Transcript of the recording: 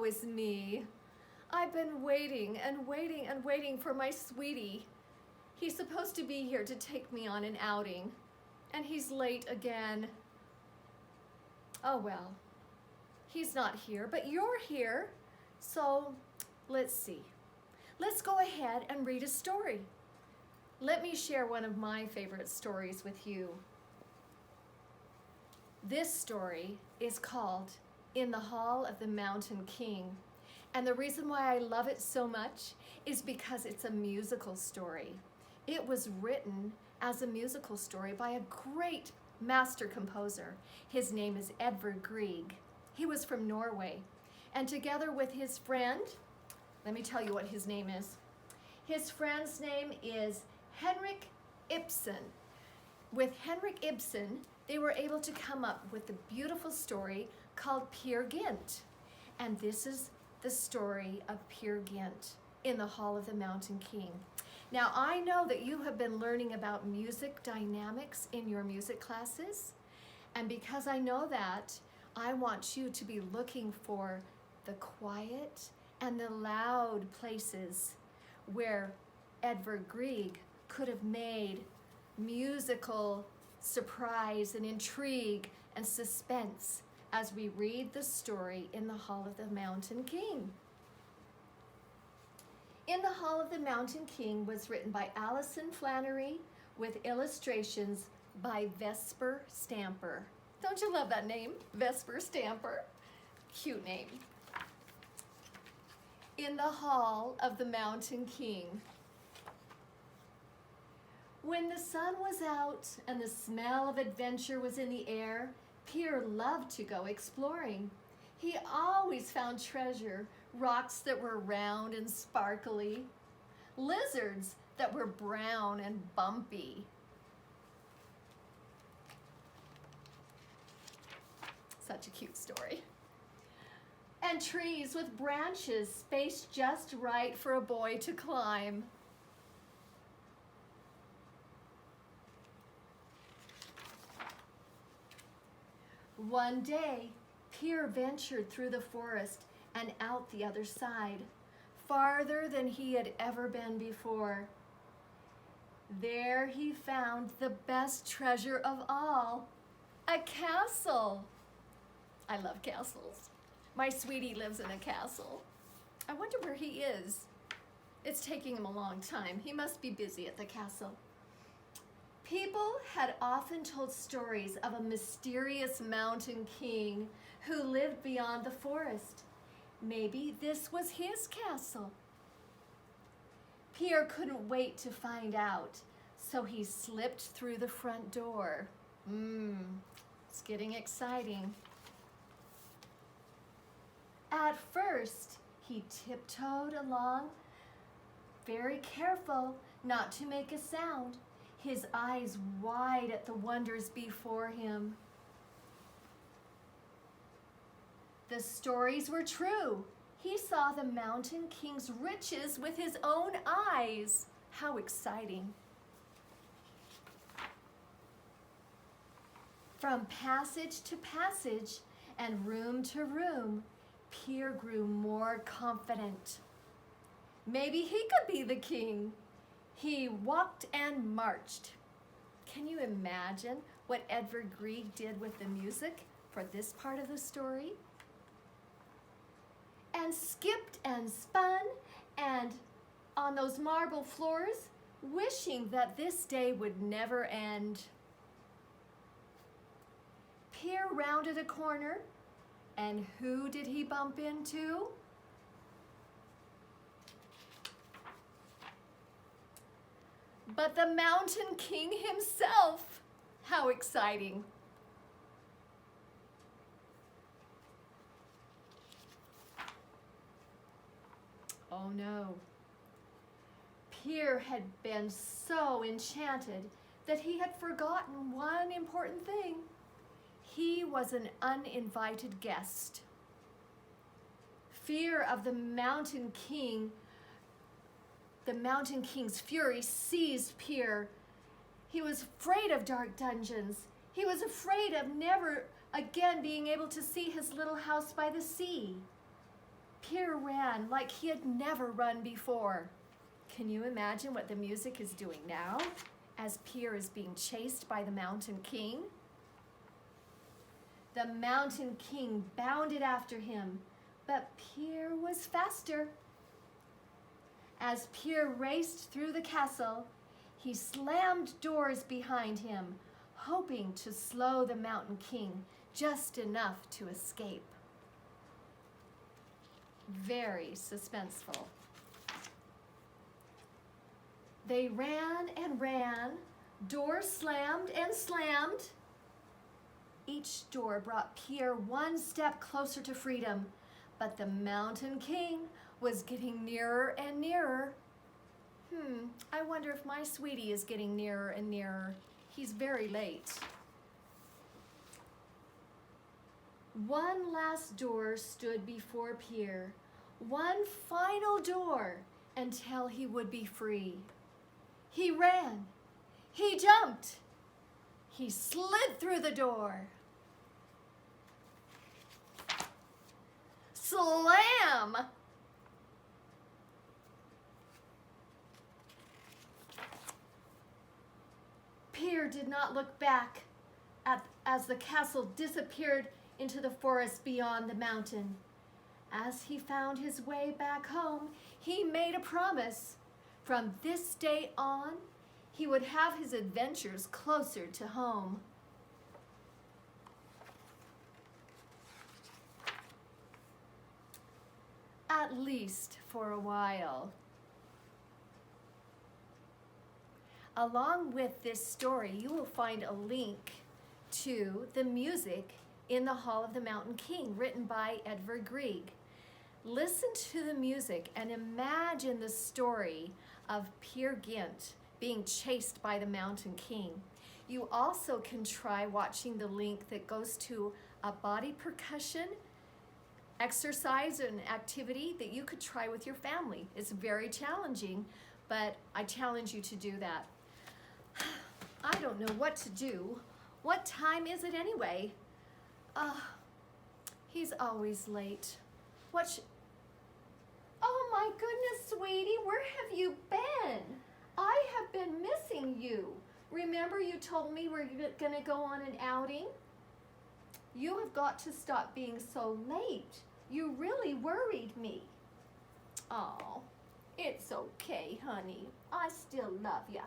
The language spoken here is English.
is me. I've been waiting and waiting and waiting for my sweetie. He's supposed to be here to take me on an outing, and he's late again. Oh well, he's not here, but you're here. So let's see. Let's go ahead and read a story. Let me share one of my favorite stories with you. This story is called In the Hall of the Mountain King. And the reason why I love it so much is because it's a musical story. It was written as a musical story by a great master composer. His name is Edvard Grieg. He was from Norway. And together with his friend, let me tell you what his name is. His friend's name is Henrik Ibsen. With Henrik Ibsen, they were able to come up with a beautiful story called Peer Gynt. And this is the story of Peer Gynt in the Hall of the Mountain King. Now, I know that you have been learning about music dynamics in your music classes. And because I know that, I want you to be looking for the quiet and the loud places where Edvard Grieg could have made musical surprise and intrigue and suspense as we read the story in the Hall of the Mountain King. In the Hall of the Mountain King was written by Alison Flannery with illustrations by Vesper Stamper. Don't you love that name, Vesper Stamper? Cute name. In the Hall of the Mountain King. When the sun was out and the smell of adventure was in the air, Peer loved to go exploring. He always found treasure, rocks that were round and sparkly, lizards that were brown and bumpy. Such a cute story. And trees with branches spaced just right for a boy to climb. One day, Peer ventured through the forest and out the other side, farther than he had ever been before. There he found the best treasure of all, a castle. I love castles. My sweetie lives in a castle. I wonder where he is. It's taking him a long time. He must be busy at the castle. People had often told stories of a mysterious mountain king who lived beyond the forest. Maybe this was his castle. Peer couldn't wait to find out, so he slipped through the front door. It's getting exciting. At first, he tiptoed along, very careful not to make a sound, his eyes wide at the wonders before him. The stories were true. He saw the Mountain King's riches with his own eyes. How exciting. From passage to passage and room to room, Peer grew more confident. Maybe he could be the king. He walked and marched. Can you imagine what Edvard Grieg did with the music for this part of the story? And skipped and spun and on those marble floors, wishing that this day would never end. Peer rounded a corner, and who did he bump into? But the Mountain King himself. How exciting. Oh no. Peer had been so enchanted that he had forgotten one important thing. He was an uninvited guest. Fear of the Mountain King, the Mountain King's fury seized Peer. He was afraid of dark dungeons. He was afraid of never again being able to see his little house by the sea. Pierre ran like he had never run before. Can you imagine what the music is doing now as Pierre is being chased by the Mountain King? The Mountain King bounded after him, but Pierre was faster. As Pierre raced through the castle, he slammed doors behind him, hoping to slow the Mountain King just enough to escape. Very suspenseful. They ran and ran, doors slammed and slammed. Each door brought Pierre one step closer to freedom, but the Mountain King was getting nearer and nearer. I wonder if my sweetie is getting nearer and nearer. He's very late. One last door stood before Pierre, one final door until he would be free. He ran, he jumped, he slid through the door. Slam! Pierre did not look back as the castle disappeared into the forest beyond the mountain. As he found his way back home, he made a promise. From this day on, he would have his adventures closer to home. At least for a while. Along with this story, you will find a link to the music in the Hall of the Mountain King, written by Edvard Grieg. Listen to the music and imagine the story of Peer Gynt being chased by the Mountain King. You also can try watching the link that goes to a body percussion exercise and activity that you could try with your family. It's very challenging, but I challenge you to do that. I don't know what to do. What time is it anyway? He's always late. Oh my goodness, sweetie, where have you been? I have been missing you. Remember you told me we're gonna go on an outing? You have got to stop being so late. You really worried me. Oh, it's okay, honey. I still love ya.